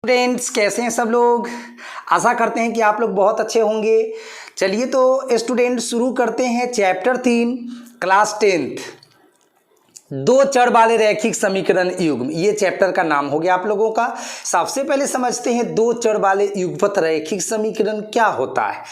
Students कैसे हैं सब लोग। आशा करते हैं कि आप लोग बहुत अच्छे होंगे। चलिए तो स्टूडेंट शुरू करते हैं चैप्टर 3 क्लास 10th दो चर वाले रैखिक समीकरण युग्म। ये चैप्टर का नाम हो गया आप लोगों का। सबसे पहले समझते हैं दो चर वाले युगपत रैखिक समीकरण क्या होता है।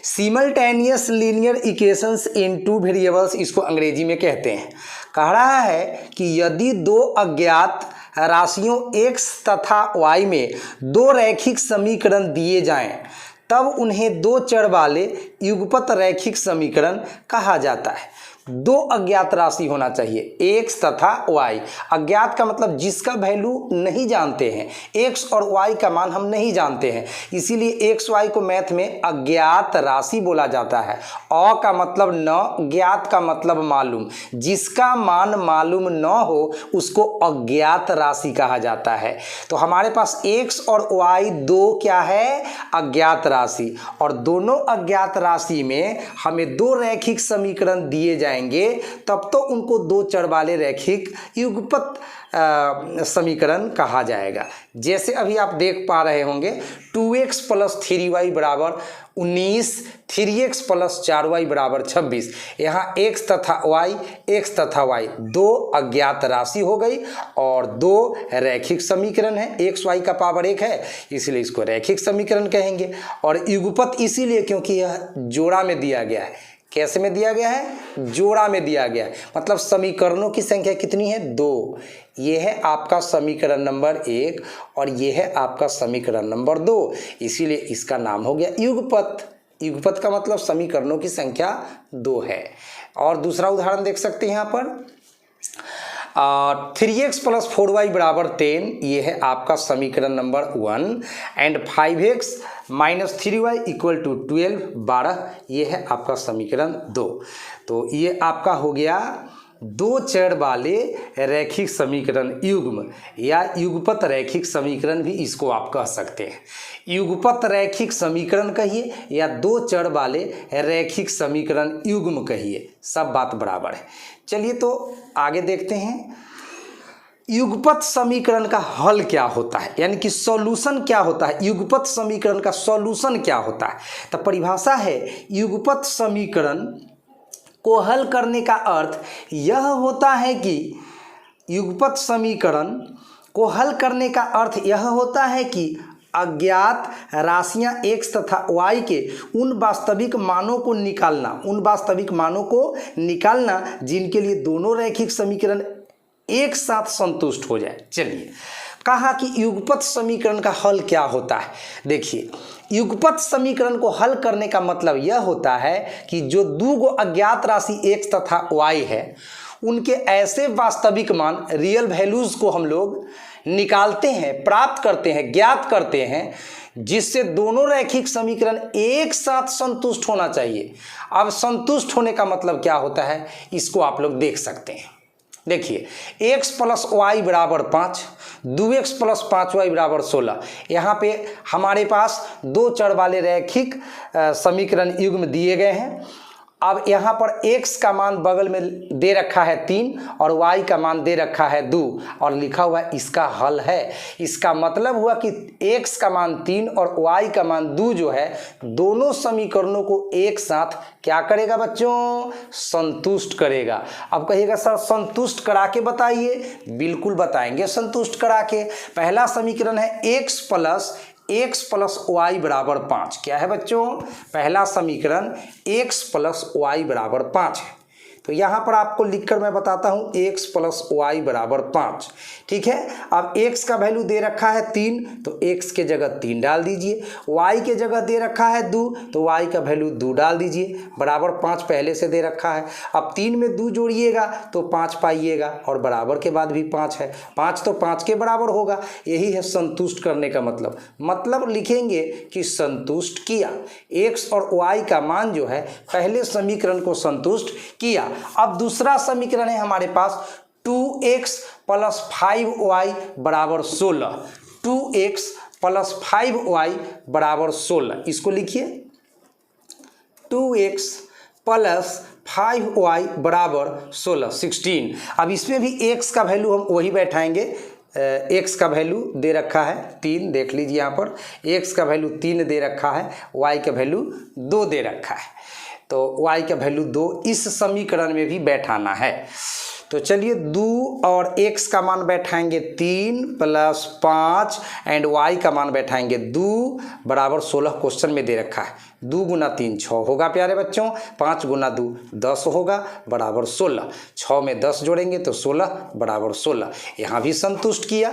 सिमल्टेनियस लीनियर इक्वेशंस इन टू वेरिएबल्स इसको अंग्रेजी में कहते हैं। कह रहा है कि यदि दो अज्ञात राशियों x तथा y में दो रैखिक समीकरण दिए जाएं तब उन्हें दो चर वाले युगपत रैखिक समीकरण कहा जाता है। दो अज्ञात राशि होना चाहिए x तथा y। अज्ञात का मतलब जिसका वैल्यू नहीं जानते हैं, x और y का मान हम नहीं जानते हैं, इसीलिए x y को मैथ में अज्ञात राशि बोला जाता है। अ का मतलब न, ज्ञात का मतलब मालूम। जिसका मान मालूम न हो उसको अज्ञात राशि कहा जाता है। तो हमारे पास x और y दो क्या है, अज्ञात राशि, और दोनों अज्ञात राशि में हमें दो रैखिक समीकरण दिए जाएंगे तब तो उनको दो चर वाले रैखिक युगपत समीकरण कहा जाएगा। जैसे अभी आप देख पा रहे होंगे 2x + 3y = 19, 3x + 4y = 26। यहाँ x तथा y दो अज्ञात राशि हो गई और दो रैखिक समीकरण है। x y का पावर 1 है इसलिए इसको रैखिक समीकरण कहेंगे। और युगपत इसीलिए क्योंकि यह जोड़ा में दिया गया है। कैसे में दिया गया है, जोड़ा में दिया गया है। मतलब समीकरणों की संख्या कितनी है, 2। ये है आपका समीकरण नंबर 1 और ये है आपका समीकरण नंबर 2, इसीलिए इसका नाम हो गया युगपत। युगपत का मतलब समीकरणों की संख्या 2 है। और दूसरा उदाहरण देख सकते हैं यहाँ पर 3x + 4y = 10, ये है आपका समीकरण नंबर 1। एंड 5x - 3y = 12, 12, ये है आपका समीकरण 2। तो ये आपका हो गया दो चर वाले रैखिक समीकरण युग्म या युगपत रैखिक समीकरण भी इसको आप कह सकते हैं। युगपत रैखिक समीकरण कहिए या दो चर वाले रैखिक समीकरण युग्म कहिए, सब बात बराबर है। चलिए तो आगे देखते हैं युगपत समीकरण का हल क्या होता है, यानी कि सॉल्यूशन क्या होता है। युगपत समीकरण का सॉल्यूशन क्या होता है, तो परिभाषा है युगपत समीकरण को हल करने का अर्थ यह होता है कि युगपत समीकरण को हल करने का अर्थ यह होता है कि अज्ञात राशियां x तथा y के उन वास्तविक मानों को निकालना जिनके लिए दोनों रैखिक समीकरण एक साथ संतुष्ट हो जाए। चलिए कहा कि युगपत समीकरण का हल क्या होता है। देखिए युगपत समीकरण को हल करने का मतलब यह होता है कि जो दो गो अज्ञात राशि x तथा y है उनके ऐसे वास्तविक मान रियल वैल्यूज को हम लोग निकालते हैं, प्राप्त करते हैं, ज्ञात करते हैं, जिससे दोनों रैखिक समीकरण एक साथ संतुष्ट होना चाहिए। अब संतुष्ट होने का मतलब क्या होता है इसको आप लोग देख सकते हैं। देखिए x + y = 5, 2x + 5y = 16। यहाँ पे हमारे पास दो चर वाले रैखिक समीकरण युग्म दिए गए हैं। अब यहाँ पर x का मान बगल में दे रखा है 3 और y का मान दे रखा है 2 और लिखा हुआ है इसका हल है। इसका मतलब हुआ कि x का मान 3 और y का मान 2 जो है दोनों समीकरणों को एक साथ क्या करेगा बच्चों, संतुष्ट करेगा। अब कहिएगा सर संतुष्ट करा के बताइए, बिल्कुल बताएंगे संतुष्ट करा के। पहला समीकरण है x + y = 5। क्या है बच्चों, पहला समीकरण x + y = 5 है। तो यहाँ पर आपको लिखकर मैं बताता हूँ x + y = 5, ठीक है। अब x का वैल्यू दे रखा है 3 तो x के जगह 3 डाल दीजिए, y के जगह दे रखा है 2 तो y का वैल्यू 2 डाल दीजिए, बराबर 5 पहले से दे रखा है। अब 3 में 2 जोड़िएगा तो 5 पाइएगा और बराबर के बाद भी 5 है, 5 तो 5 के बराबर होगा। यही है संतुष्ट करने का मतलब लिखेंगे कि संतुष्ट किया, x और y का मान जो है पहले समीकरण को संतुष्ट किया। अब दूसरा समीकरण है हमारे पास 2x + 5y = 16। 2x + 5y = 16, इसको लिखिए 2x + 5y = 16। अब इसमें भी x का वैल्यू हम वही बैठाएंगे x का वैल्यू दे रखा है 3, देख लीजिए यहाँ पर x का वैल्यू 3 दे रखा है, y का वैल्यू 2 दे रखा है। तो y का वैल्यू 2 इस समीकरण में भी बैठाना है। तो चलिए 2 और x का मान बैठाएंगे 3 + 5 एंड y का मान बैठाएंगे 2 बराबर 16 क्वेश्चन में दे रखा है। 2 × 3 6 होगा प्यारे बच्चों, 5 × 2 10 होगा बराबर 16, 6 में 10 जोड़ेंगे तो 16 बराबर 16। यहाँ भी संतुष्ट किया,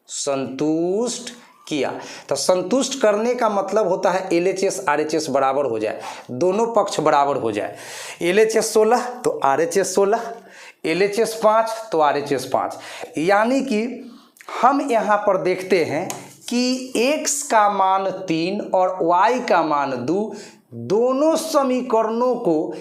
संतुष्ट किया। तो संतुष्ट करने का मतलब होता है LHS RHS बराबर हो जाए, दोनों पक्ष बराबर हो जाए। LHS 16 तो RHS 16, LHS 5 तो RHS 5। यानी कि हम यहाँ पर देखते हैं कि x का मान 3 और y का मान 2 दोनों समीकरणों को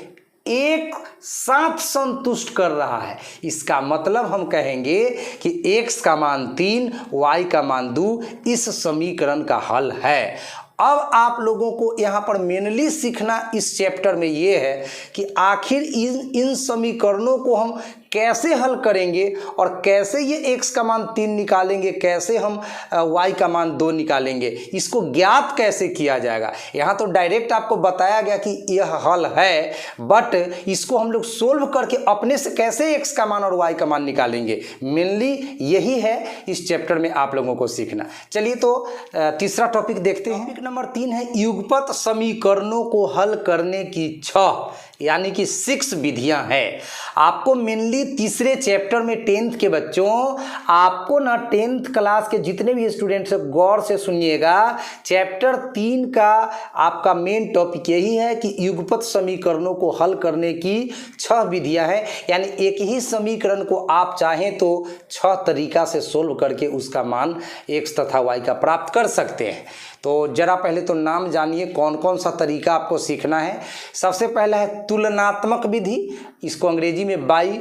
एक साथ संतुष्ट कर रहा है। इसका मतलब हम कहेंगे कि x का मान 3 y का मान 2 इस समीकरण का हल है। अब आप लोगों को यहाँ पर मेनली सीखना इस चैप्टर में ये है कि आखिर इन समीकरणों को हम कैसे हल करेंगे और कैसे ये x का मान 3 निकालेंगे, कैसे हम y का मान 2 निकालेंगे, इसको ज्ञात कैसे किया जाएगा। यहाँ तो डायरेक्ट आपको बताया गया कि यह हल है, बट इसको हम लोग सोल्व करके अपने से कैसे x का मान और y का मान निकालेंगे, मेनली यही है इस चैप्टर में आप लोगों को सीखना। चलिए तो तीसरा टॉपिक देखते हैं। टॉपिक नंबर 3 है युगपत समीकरणों को हल करने की 6 यानी कि 6 विधियां हैं। आपको मेनली तीसरे चैप्टर में 10th के बच्चों, आपको ना 10th क्लास के जितने भी स्टूडेंट्स गौर से सुनिएगा, चैप्टर 3 का आपका मेन टॉपिक यही है कि युगपत समीकरणों को हल करने की 6 विधियां हैं। यानी एक ही समीकरण को आप चाहें तो 6 तरीका से सोल्व करके उसका मान x तथा y का प्राप्त कर सकते हैं। तो जरा पहले तो नाम जानिए कौन कौन सा तरीका आपको सीखना है। सबसे पहला है तुलनात्मक विधि, इसको अंग्रेजी में बाई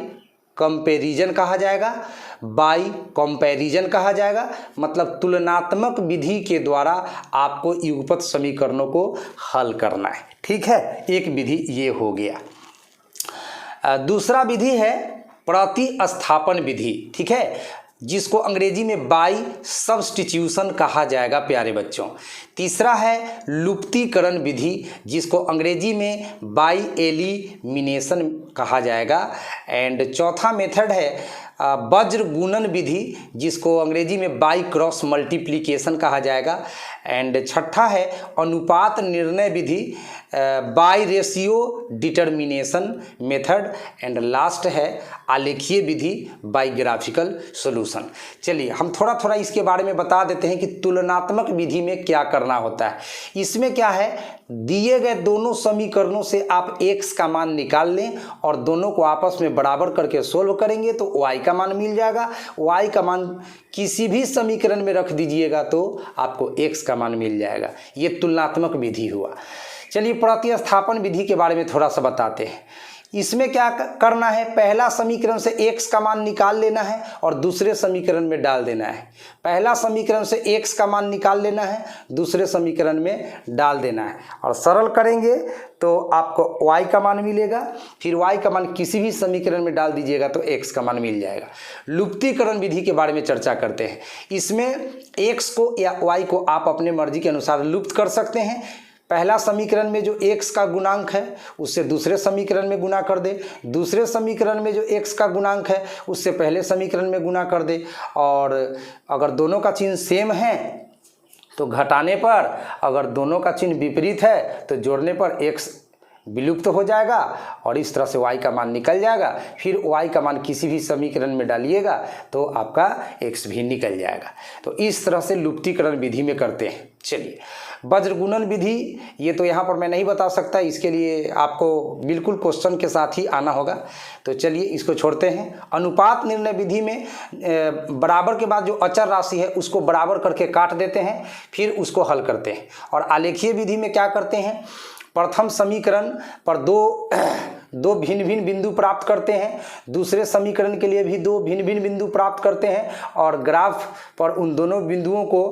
कंपैरिजन कहा जाएगा। बाई कंपैरिजन कहा जाएगा मतलब तुलनात्मक विधि के द्वारा आपको युगपत समीकरणों को हल करना है। ठीक है, एक विधि ये हो गया। दूसरा विधि है प्रतिस्थापन विधि, ठीक है, जिसको अंग्रेजी में बाई सब्स्टिट्यूशन कहा जाएगा प्यारे बच्चों। तीसरा है लुप्तीकरण विधि, जिसको अंग्रेजी में बाई एलिमिनेशन कहा जाएगा। एंड चौथा मेथड है वज्र गुणन विधि, जिसको अंग्रेजी में बाई क्रॉस मल्टीप्लिकेशन कहा जाएगा। एंड छठा है अनुपात निर्णय विधि, by ratio determination method. And last है आलेखीय विधि, बाई ग्राफिकल सॉल्यूशन। चलिए हम थोड़ा थोड़ा इसके बारे में बता देते हैं कि तुलनात्मक विधि में क्या करना होता है। इसमें क्या है, दिए गए दोनों समीकरणों से आप x का मान निकाल लें और दोनों को आपस में बराबर करके सोल्व करेंगे तो y का मान मिल जाएगा। y का मान किसी भी समीकरण में रख दीजिएगा तो आपको x का मान मिल जाएगा। ये तुलनात्मक विधि हुआ। चलिए प्रतिस्थापन विधि के बारे में थोड़ा सा बताते हैं। इसमें क्या करना है, पहला समीकरण से x का मान निकाल लेना है और दूसरे समीकरण में डाल देना है। पहला समीकरण से x का मान निकाल लेना है, दूसरे समीकरण में डाल देना है और सरल करेंगे तो आपको y का मान मिलेगा। फिर y का मान किसी भी समीकरण में डाल दीजिएगा तो x का मान मिल जाएगा। लुप्तीकरण विधि के बारे में चर्चा करते हैं। इसमें x को या y को आप अपने मर्जी के अनुसार लुप्त कर सकते हैं। पहला समीकरण में जो x का गुणांक है उससे दूसरे समीकरण में गुना कर दे, दूसरे समीकरण में जो x का गुणांक है उससे पहले समीकरण में गुना कर दे। और अगर दोनों का चिन्ह सेम है तो घटाने पर, अगर दोनों का चिन्ह विपरीत है तो जोड़ने पर x विलुप्त हो जाएगा और इस तरह से y का मान निकल जाएगा। फिर y का मान किसी भी समीकरण में डालिएगा तो आपका x भी निकल जाएगा। तो इस तरह से लुप्तीकरण विधि में करते हैं। चलिए वज्रगुणन विधि, ये तो यहाँ पर मैं नहीं बता सकता, इसके लिए आपको बिल्कुल क्वेश्चन के साथ ही आना होगा। तो चलिए इसको छोड़ते हैं। अनुपात निर्णय विधि में बराबर के बाद जो अचर राशि है उसको बराबर करके काट देते हैं, फिर उसको हल करते हैं। और आलेखीय विधि में क्या करते हैं, प्रथम समीकरण पर दो दो भिन्न भिन्न बिंदु प्राप्त करते हैं, दूसरे समीकरण के लिए भी दो भिन्न भिन्न बिंदु प्राप्त करते हैं और ग्राफ पर उन दोनों बिंदुओं को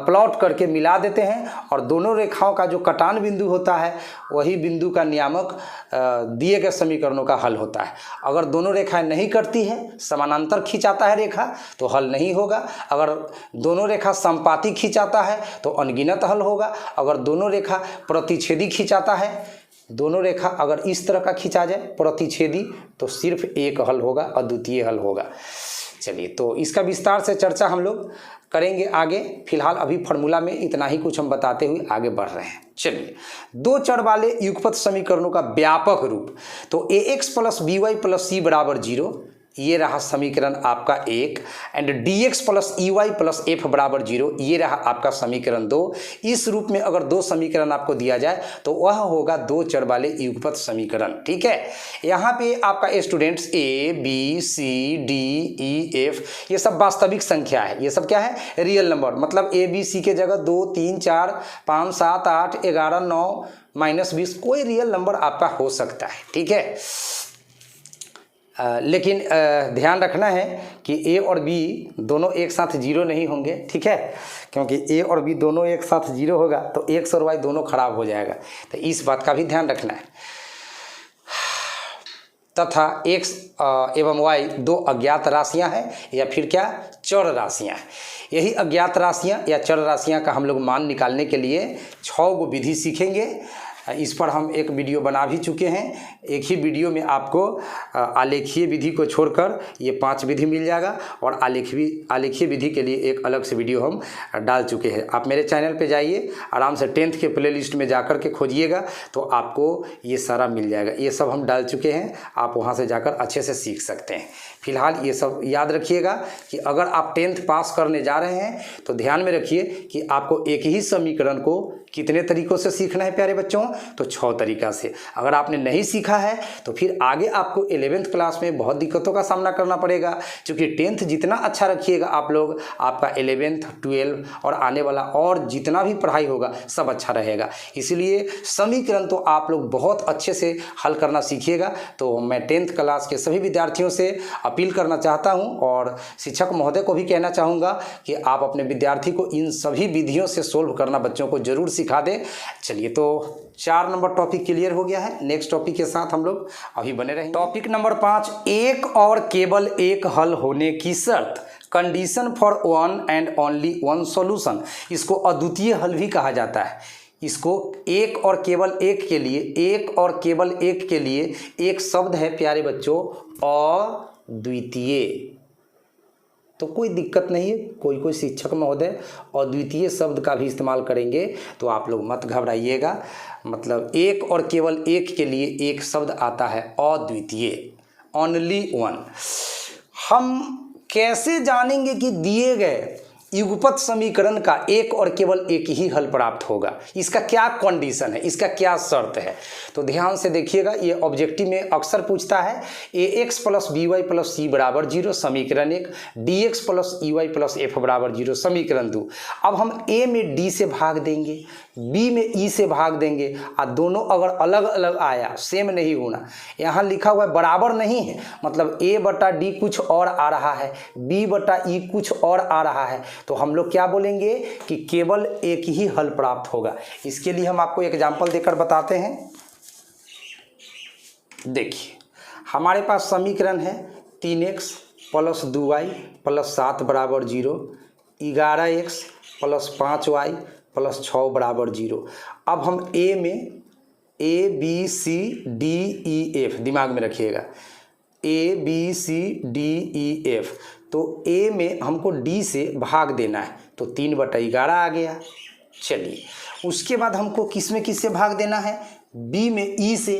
प्लॉट करके मिला देते हैं और दोनों रेखाओं का जो कटान बिंदु होता है वही बिंदु का नियामक दिए गए समीकरणों का हल होता है। अगर दोनों रेखाएं नहीं कटती है, समानांतर खींचाता है रेखा, तो हल नहीं होगा। अगर दोनों रेखा समपाती खींचाता है तो अनगिनत हल होगा। अगर दोनों रेखा प्रतिच्छेदी खींचाता है, दोनों रेखा अगर इस तरह का खींचा जाए प्रतिच्छेदी, तो सिर्फ एक हल होगा, अद्वितीय हल होगा। चलिए, तो इसका विस्तार से चर्चा हम लोग करेंगे आगे। फिलहाल अभी फार्मूला में इतना ही कुछ हम बताते हुए आगे बढ़ रहे हैं। चलिए, दो चर वाले युगपत समीकरणों का व्यापक रूप, तो ax plus by plus c बराबर 0, ये रहा समीकरण आपका 1, and dx plus ey plus f बराबर 0, ये रहा आपका समीकरण 2। इस रूप में अगर दो समीकरण आपको दिया जाए तो वह होगा दो चर वाले युगपत समीकरण। ठीक है, यहाँ पे आपका students a b c d e f ये सब वास्तविक संख्या है। ये सब क्या है? Real number. मतलब a b c के जगह 2 3 4 5 7 8 11 9 -20 कोई रियल नंबर आपका हो सकता है। ठीक है, लेकिन ध्यान रखना है कि a और b दोनों एक साथ 0 नहीं होंगे। ठीक है, क्योंकि a और b दोनों एक साथ 0 होगा तो x और y दोनों खराब हो जाएगा, तो इस बात का भी ध्यान रखना है। तथा x एवं y दो अज्ञात राशियां हैं या फिर क्या, चर राशियां हैं। यही अज्ञात राशियां या चर राशियां का हम लोग मान निकालने के लिए 6 गो विधि सीखेंगे। इस पर हम एक वीडियो बना भी चुके हैं। एक ही वीडियो में आपको आलेखीय विधि को छोड़कर ये 5 विधि मिल जाएगा और आलेखीय विधि के लिए एक अलग से वीडियो हम डाल चुके हैं। आप मेरे चैनल पे जाइए, आराम से 10th के प्लेलिस्ट में जाकर के खोजिएगा तो आपको ये सारा मिल जाएगा। ये सब हम डाल चुके हैं, आप वहाँ से जाकर अच्छे से सीख सकते हैं। फिलहाल ये सब याद रखिएगा कि अगर आप 10th पास करने जा रहे हैं तो ध्यान में रखिए कि आपको एक ही समीकरण को कितने तरीक़ों से सीखना है प्यारे बच्चों, तो 6 तरीक़ा से। अगर आपने नहीं सीखा है तो फिर आगे आपको 11th क्लास में बहुत दिक्कतों का सामना करना पड़ेगा, क्योंकि 10th जितना अच्छा रखिएगा आप लोग, आपका 11th 12 और आने वाला और जितना भी पढ़ाई होगा सब अच्छा रहेगा। इसलिए समीकरण तो आप लोग बहुत अच्छे से हल करना सीखिएगा। तो मैं 10th क्लास के सभी विद्यार्थियों से अपील करना चाहता हूं और शिक्षक महोदय को भी कहना चाहूँगा कि आप अपने विद्यार्थी को इन सभी विधियों से सोल्व करना बच्चों को जरूर सिखा दें। चलिए, तो 4 नंबर टॉपिक क्लियर हो गया है। नेक्स्ट टॉपिक के साथ हम लोग अभी बने रहेंगे। टॉपिक नंबर 5, एक और केवल एक हल होने की शर्त, condition for one and only one solution. इसको अद्वितीय हल भी कहा जाता है। इसको एक और केवल एक के लिए, एक और केवल एक के लिए एक शब्द है प्यारे बच्चों, अद्वितीय। तो कोई दिक्कत नहीं है, कोई शिक्षक महोदय अद्वितीय शब्द का भी इस्तेमाल करेंगे तो आप लोग मत घबराइएगा। मतलब एक और केवल एक के लिए एक शब्द आता है अद्वितीय, ओनली वन। हम कैसे जानेंगे कि दिए गए युगपत समीकरण का एक और केवल एक ही हल प्राप्त होगा? इसका क्या कंडीशन है, इसका क्या शर्त है? तो ध्यान से देखिएगा, ये ऑब्जेक्टिव में अक्सर पूछता है। ax plus by plus c बराबर 0 समीकरण 1, dx plus ey plus f बराबर 0 समीकरण 2। अब हम a में d से भाग देंगे, b में e से भाग देंगे, और दोनों अगर अलग अलग आया, सेम नहीं होना। यहाँ लिखा हुआ है बराबर नहीं है, मतलब a बटा d कुछ और आ रहा है, b बटा e कुछ और आ रहा है, तो हम लोग क्या बोलेंगे कि केवल एक ही हल प्राप्त होगा। इसके लिए हम आपको एग्जाम्पल देकर बताते हैं। देखिए, हमारे पास समीकरण है 3x प्लस 2y प्लस 7 बराबर 0, 11x प्लस 5y प्लस 6 बराबर 0। अब हम a में a b c d e f दिमाग में रखिएगा, a b c d e f। तो a में हमको d से भाग देना है, तो 3/11 आ गया। चलिए, उसके बाद हमको किस में किस से भाग देना है? b में e से,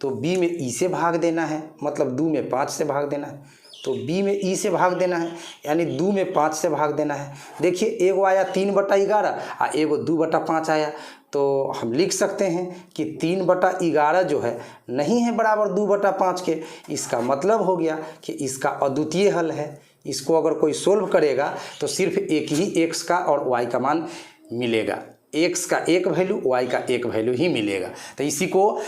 तो b में e से भाग देना है, मतलब 2 में 5 से भाग देना है। तो b में e से भाग देना है, यानी 2 में 5 से भाग देना है। देखिए, एगो आया 3/11 और एगो 2/5 आया, तो हम लिख सकते हैं कि 3/11 जो है नहीं है बराबर 2/5 के। इसका मतलब हो गया कि इसका अद्वितीय हल है। इसको अगर कोई सोल्व करेगा तो सिर्फ एक ही x का और y का मान मिलेगा। x का एक वैल्यू, y का एक वैल्यू ही मिलेगा। तो इसी को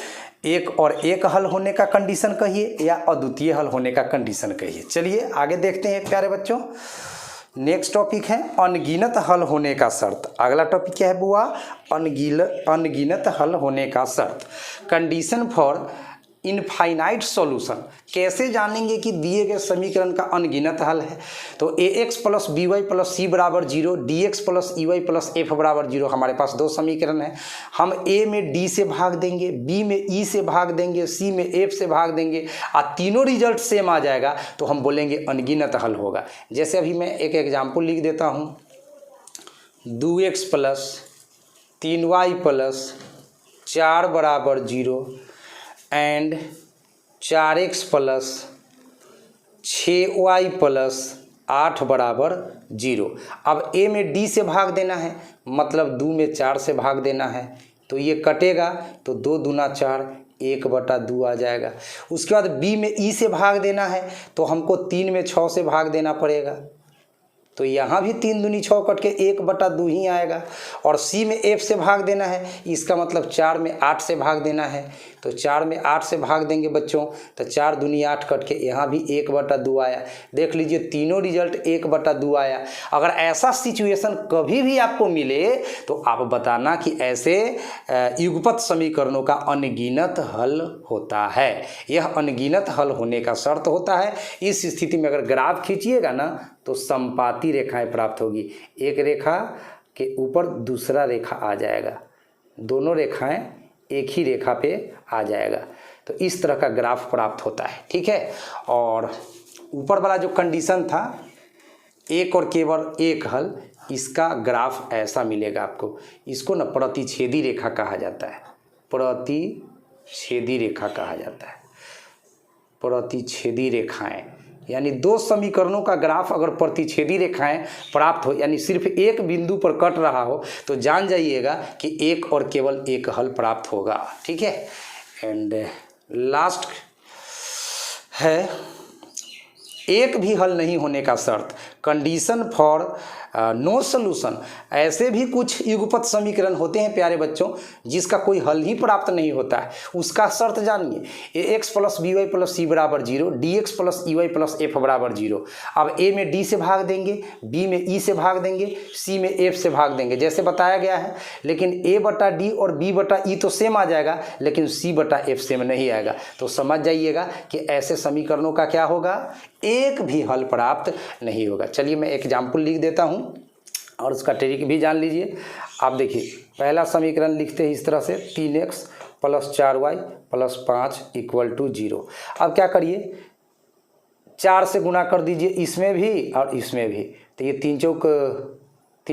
एक और एक हल होने का कंडीशन कहिए या अद्वितीय हल होने का कंडीशन कहिए। चलिए आगे देखते हैं प्यारे बच्चों। नेक्स्ट टॉपिक है अनगिनत हल होने का शर्त। अगला टॉपिक क्या है बुआ? अनगिनत हल होने का शर्त। Condition for infinite solution. कैसे जानेंगे कि दिए गए समीकरण का अनगिनत हल है? तो ax plus b y plus c बराबर 0, dx plus e y plus f बराबर 0। हमारे पास दो समीकरण है। हम a में d से भाग देंगे, b में e से भाग देंगे, c में f से भाग देंगे और तीनों रिजल्ट सेम आ जाएगा तो हम बोलेंगे अनगिनत हल होगा। जैसे अभी मैं एक एग्जाम्पल लिख देता हूँ। 2x प्लस 3y प्लस 4 बराबर 0 and 4x plus 6y plus 8 बराबर 0। अब a में d से भाग देना है, मतलब 2 में 4 से भाग देना है, तो ये कटेगा तो 2 दूना 4, 1/2 आ जाएगा। उसके बाद b में e से भाग देना है तो हमको 3 में 6 से भाग देना पड़ेगा, तो यहाँ भी 3 दूनी 6 कट के 1/2 ही आएगा। और c में f से भाग देना है, इसका मतलब 4 में 8 से भाग देना है, तो 4 में 8 से भाग देंगे बच्चों तो 4 दूनी 8 कट के यहाँ भी 1/2 आया। देख लीजिए तीनों रिजल्ट 1/2 आया। अगर ऐसा सिचुएशन कभी भी आपको मिले तो आप बताना कि ऐसे युगपत समीकरणों का अनगिनत हल होता है। यह अनगिनत हल होने का शर्त होता है। इस स्थिति में अगर ग्राफ खींचिएगा ना तो समपाती रेखाएं प्राप्त होगी। एक रेखा के ऊपर दूसरा रेखा आ जाएगा, दोनों रेखाएं एक ही रेखा पे आ जाएगा, तो इस तरह का ग्राफ प्राप्त होता है। ठीक है। और ऊपर वाला जो कंडीशन था एक और केवल एक हल, इसका ग्राफ ऐसा मिलेगा आपको। इसको ना प्रतिच्छेदी रेखा कहा जाता है। प्रतिच्छेदी रेखा कहा जाता है। प्रतिच्छेदी रेखाएं यानी दो समीकरणों का ग्राफ अगर प्रतिच्छेदी रेखाएं प्राप्त हो, यानी सिर्फ एक बिंदु पर कट रहा हो, तो जान जाइएगा कि एक और केवल एक हल प्राप्त होगा। ठीक है। एंड लास्ट है एक भी हल नहीं होने का शर्त। Condition for no solution. ऐसे भी कुछ युगपत समीकरण होते हैं प्यारे बच्चों जिसका कोई हल ही प्राप्त नहीं होता है। उसका शर्त जानिए। ax plus b y plus c बराबर 0, dx plus e y plus f बराबर 0। अब a में d से भाग देंगे, b में e से भाग देंगे, c में f से भाग देंगे जैसे बताया गया है। लेकिन a/d और b/e तो सेम आ जाएगा, लेकिन c/f सेम नहीं आएगा। तो समझ जाइएगा कि ऐसे समीकरणों का क्या होगा? एक भी हल प्राप्त नहीं होगा। चलिए मैं एग्जाम्पल लिख देता हूँ और उसका ट्रिक भी जान लीजिए। आप देखिए पहला समीकरण लिखते हैं इस तरह से 3x प्लस 4y प्लस 5 = 0। अब क्या करिए, 4 से गुना कर दीजिए इसमें भी और इसमें भी, तो ये 3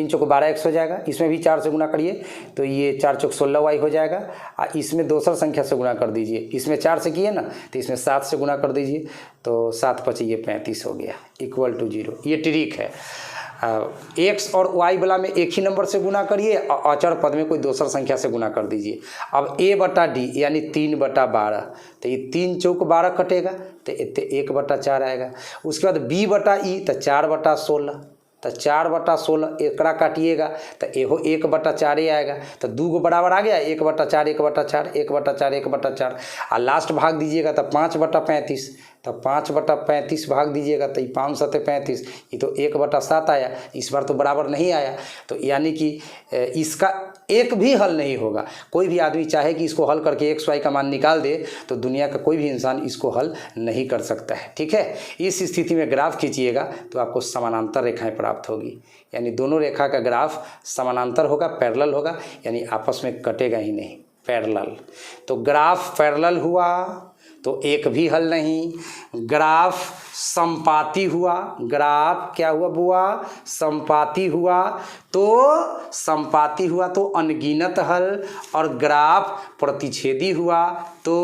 चौक 12x हो जाएगा। इसमें भी 4 से गुना करिए तो ये 4 चौक 16y हो जाएगा। और इसमें दूसरा संख्या से गुना कर दीजिए, इसमें 4 से किए ना तो इसमें 7 से गुना कर दीजिए, तो 7 × 5 ये 35 हो गया = 0। ये ट्रिक है। x और y वाला में एक ही नंबर से गुना करिए और अचर पद में कोई दूसरा संख्या से गुना कर दीजिए। अब a/d यानी 3/12, तो ये 3 चौक 12 कटेगा तो 1/4 आएगा। उसके बाद b/e तो 4/16, तो 4/16 एकड़ा काटिएगा तो एहो 1/4 आएगा, तो 2 को बराबर आ गया 1/4 1/4 1/4 1/4। और लास्ट भाग दीजिएगा तो 5/35, तो 5/35 भाग दीजिएगा तो 5 × 7 = 35, ये तो 1/7 आया। इस बार तो बराबर नहीं आया, तो यानी कि इसका एक भी हल नहीं होगा। कोई भी आदमी चाहे कि इसको हल करके x y का मान निकाल दे तो दुनिया का कोई भी इंसान इसको हल नहीं कर सकता है। ठीक है। इस स्थिति में ग्राफ खींचिएगा तो आपको समानांतर रेखाएं प्राप्त होगी, यानी दोनों रेखा का ग्राफ समानांतर होगा, पैरेलल होगा, यानी आपस में कटेगा ही नहीं, पैरेलल। तो ग्राफ पैरेलल हुआ तो एक भी हल नहीं। ग्राफ समपाती हुआ, ग्राफ क्या हुआ बुआ? समपाती हुआ तो अनगिनत हल, और ग्राफ प्रतिच्छेदी हुआ तो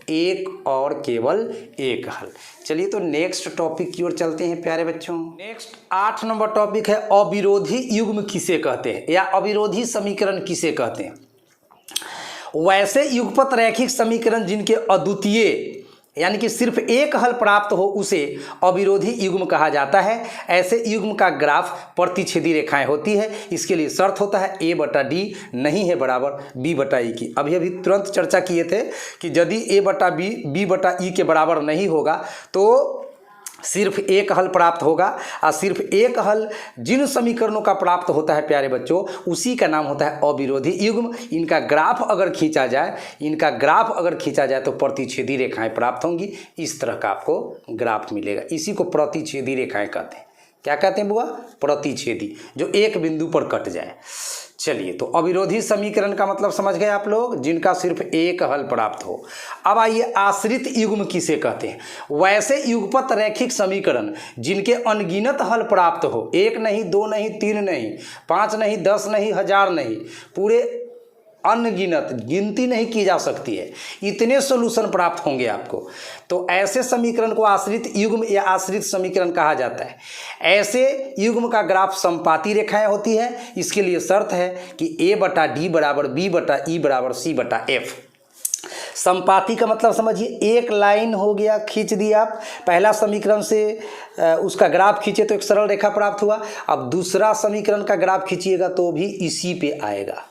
एक और केवल एक हल। चलिए तो नेक्स्ट टॉपिक की ओर चलते हैं प्यारे बच्चों। नेक्स्ट 8 नंबर टॉपिक है अविरोधी युग्म किसे कहते हैं या अविरोधी समीकरण किसे कहते हैं। वैसे युगपत रैखिक समीकरण जिनके अद्वितीय यानी कि सिर्फ एक हल प्राप्त हो उसे अविरोधी युग्म कहा जाता है। ऐसे युग्म का ग्राफ प्रतिच्छेदी रेखाएं होती है। इसके लिए शर्त होता है a/d नहीं है बराबर b/e की। अभी तुरंत चर्चा किए थे कि यदि a/b b/e के बराबर नहीं होगा तो सिर्फ एक हल प्राप्त होगा, और सिर्फ एक हल जिन समीकरणों का प्राप्त होता है प्यारे बच्चों उसी का नाम होता है अविरोधी युग्म। इनका ग्राफ अगर खींचा जाए तो प्रतिच्छेदी रेखाएं प्राप्त होंगी। इस तरह का आपको ग्राफ मिलेगा। इसी को प्रतिच्छेदी रेखाएं कहते हैं। क्या कहते हैं बुआ? प्रतिच्छेदी, जो एक बिंदु पर कट जाए। चलिए, तो अविरोधी समीकरण का मतलब समझ गए आप लोग, जिनका सिर्फ एक हल प्राप्त हो। अब आइए आश्रित युग्म किसे कहते हैं? वैसे युगपत रैखिक समीकरण जिनके अनगिनत हल प्राप्त हो, एक नहीं, दो नहीं, तीन नहीं, 5 नहीं, 10 नहीं, 1000 नहीं, पूरे अनगिनत, गिनती नहीं की जा सकती है, इतने सॉल्यूशन प्राप्त होंगे आपको। तो ऐसे समीकरण को आश्रित युग्म या आश्रित समीकरण कहा जाता है। ऐसे युग्म का ग्राफ समपाती रेखाएं होती है। इसके लिए शर्त है कि a/d बराबर b/e बराबर c/f। समपाती का मतलब समझिए, एक लाइन हो गया, खींच दिया आप, पहला समीकरण से उसका ग्राफ खींचे तो एक सरल रेखा प्राप्त हुआ। अब दूसरा समीकरण का ग्राफ खींचिएगा तो भी इसी पे आएगा,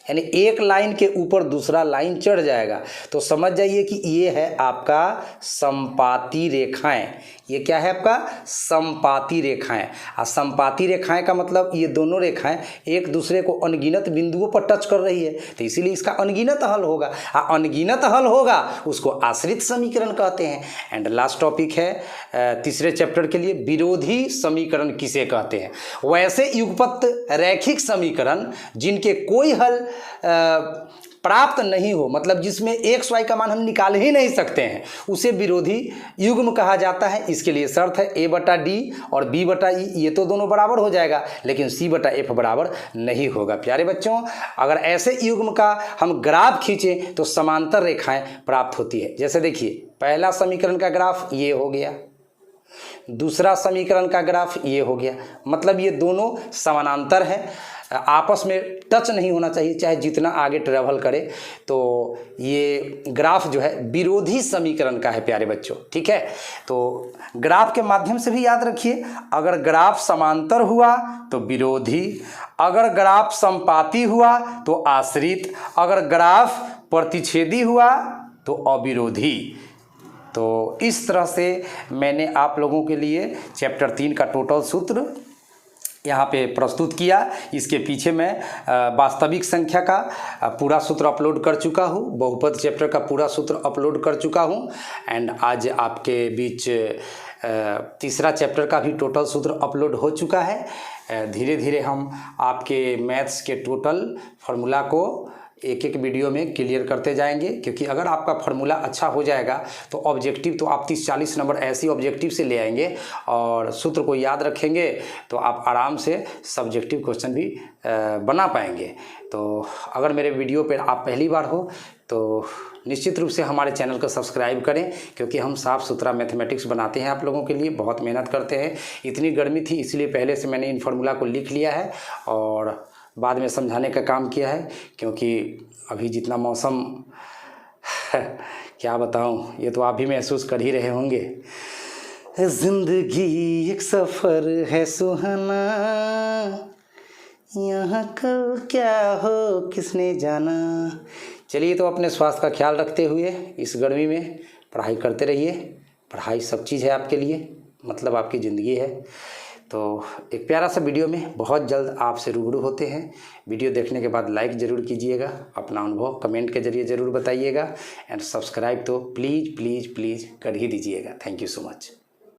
यानी एक लाइन के ऊपर दूसरा लाइन चढ़ जाएगा। तो समझ जाइए कि ये है आपका समपाती रेखाएं। ये क्या है आपका? समपाती रेखाएं। और समपाती रेखाएं का मतलब ये दोनों रेखाएं एक दूसरे को अनगिनत बिंदुओं पर टच कर रही है, तो इसीलिए इसका अनगिनत हल होगा। और अनगिनत हल होगा उसको आश्रित समीकरण कहते हैं। एंड लास्ट टॉपिक है तीसरे चैप्टर के लिए, विरोधी समीकरण किसे कहते हैं? वैसे युगपत रैखिक समीकरण जिनके कोई हल प्राप्त नहीं हो, मतलब जिसमें x y का मान हम निकाल ही नहीं सकते हैं, उसे विरोधी युग्म कहा जाता है। इसके लिए शर्त है a/d और b/e, ये तो दोनों बराबर हो जाएगा, लेकिन c/f बराबर नहीं होगा। प्यारे बच्चों, अगर ऐसे युग्म का हम ग्राफ खींचें तो समांतर रेखाएं प्राप्त होती है। जैसे देखिए, पहला समीकरण का ग्राफ ये हो गया, दूसरा समीकरण का ग्राफ ये हो गया, मतलब ये दोनों समानांतर है, आपस में टच नहीं होना चाहिए, चाहे जितना आगे ट्रेवल करे। तो ये ग्राफ जो है विरोधी समीकरण का है प्यारे बच्चों, ठीक है। तो ग्राफ के माध्यम से भी याद रखिए, अगर ग्राफ समांतर हुआ तो विरोधी, अगर ग्राफ समपाती हुआ तो आश्रित, अगर ग्राफ प्रतिच्छेदी हुआ तो अविरोधी। तो इस तरह से मैंने आप लोगों के लिए चैप्टर 3 का टोटल सूत्र यहाँ पे प्रस्तुत किया। इसके पीछे मैं वास्तविक संख्या का पूरा सूत्र अपलोड कर चुका हूँ, बहुपद चैप्टर का पूरा सूत्र अपलोड कर चुका हूँ। एंड आज आपके बीच तीसरा चैप्टर का भी टोटल सूत्र अपलोड हो चुका है। धीरे धीरे हम आपके मैथ्स के टोटल फार्मूला को एक एक वीडियो में क्लियर करते जाएंगे, क्योंकि अगर आपका फार्मूला अच्छा हो जाएगा तो ऑब्जेक्टिव तो आप 30-40 नंबर ऐसी ऑब्जेक्टिव से ले आएंगे, और सूत्र को याद रखेंगे तो आप आराम से सब्जेक्टिव क्वेश्चन भी बना पाएंगे। तो अगर मेरे वीडियो पर आप पहली बार हो तो निश्चित रूप से हमारे चैनल को सब्सक्राइब करें, क्योंकि हम साफ़ सुथरा मैथमेटिक्स बनाते हैं आप लोगों के लिए, बहुत मेहनत करते हैं। इतनी गर्मी थी इसलिए पहले से मैंने इन फार्मूला को लिख लिया है और बाद में समझाने का काम किया है, क्योंकि अभी जितना मौसम क्या बताऊं, ये तो आप भी महसूस कर ही रहे होंगे। जिंदगी एक सफ़र है सुहाना, यहाँ कल क्या हो किसने जाना। चलिए, तो अपने स्वास्थ्य का ख्याल रखते हुए इस गर्मी में पढ़ाई करते रहिए। पढ़ाई सब चीज़ है आपके लिए, मतलब आपकी ज़िंदगी है। तो एक प्यारा सा वीडियो में बहुत जल्द आपसे रूबरू होते हैं। वीडियो देखने के बाद लाइक ज़रूर कीजिएगा, अपना अनुभव कमेंट के ज़रिए ज़रूर बताइएगा, एंड सब्सक्राइब तो प्लीज़ प्लीज़ प्लीज़ कर ही दीजिएगा। Thank you so much.